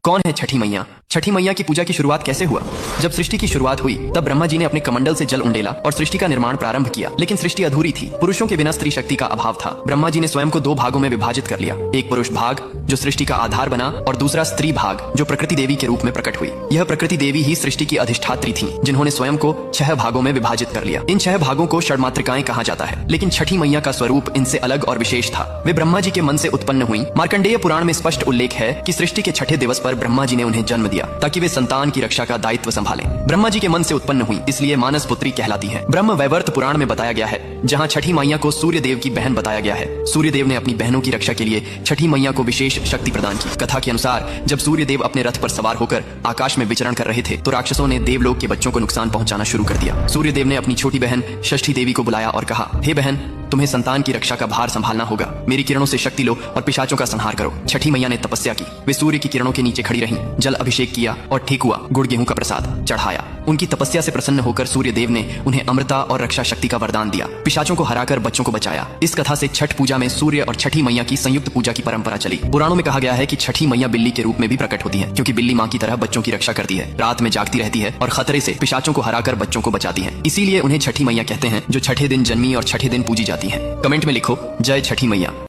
कौन है छठी मैया? छठी मैया की पूजा की शुरुआत कैसे हुआ? जब सृष्टि की शुरुआत हुई तब ब्रह्मा जी ने अपने कमंडल से जल उंडेला और सृष्टि का निर्माण प्रारंभ किया, लेकिन सृष्टि अधूरी थी। पुरुषों के बिना स्त्री शक्ति का अभाव था। ब्रह्मा जी ने स्वयं को 2 भागों में विभाजित कर लिया, एक पुरुष भाग जो सृष्टि का आधार बना और दूसरा स्त्री भाग जो प्रकृति देवी के रूप में प्रकट हुई। यह प्रकृति देवी ही सृष्टि की अधिष्ठात्री थी, जिन्होंने स्वयं को 6 भागों में विभाजित कर लिया। इन 6 भागों को षड्मातृकाएं कहा जाता है, लेकिन छठी मैया का स्वरूप इनसे अलग और विशेष था। वे ब्रह्मा जी के मन से उत्पन्न हुई। मार्कंडेय पुराण में स्पष्ट उल्लेख है कि सृष्टि के 6ठे दिवस पर ब्रह्मा जी ने उन्हें जन्म दिया ताकि वे संतान की रक्षा का दायित्व संभालें। ब्रह्मा जी के मन से उत्पन्न हुई, इसलिए मानस पुत्री कहलाती है। ब्रह्म वैवर्त पुराण में बताया गया है, जहाँ छठी मैया को सूर्य देव की बहन बताया गया है। सूर्य देव ने अपनी बहनों की रक्षा के लिए छठी मैया को विशेष शक्ति प्रदान की। कथा के अनुसार जब सूर्य देव अपने रथ पर सवार होकर आकाश में विचरण कर रहे थे तो राक्षसों ने देवलोक के बच्चों को नुकसान पहुंचाना शुरू कर दिया। सूर्य देव ने अपनी छोटी बहन षष्ठी देवी को बुलाया और कहा, हे बहन, तुम्हें संतान की रक्षा का भार संभालना होगा। मेरी किरणों से शक्ति लो और पिशाचों का संहार करो। छठी मैया ने तपस्या की। वे सूर्य की किरणों के नीचे खड़ी रहीं, जल अभिषेक किया और ठेकुआ गुड़ गेहूं का प्रसाद चढ़ाया। उनकी तपस्या से प्रसन्न होकर सूर्य देव ने उन्हें अमृता और रक्षा शक्ति का वरदान दिया। पिशाचों को हराकर बच्चों को बचाया। इस कथा से छठ पूजा में सूर्य और छठी मैया की संयुक्त पूजा की परंपरा चली। पुराणों में कहा गया है कि छठी मैया बिल्ली के रूप में भी प्रकट होती है, क्योंकि बिल्ली माँ की तरह बच्चों की रक्षा करती है, रात में जागती रहती है और खतरे से पिशाचों को हराकर बच्चों को बचाती है। इसीलिए उन्हें छठी मैया कहते हैं, जो छठे दिन जन्मी और छठे दिन पूजी जाती है। कमेंट में लिखो, जय छठी मैया।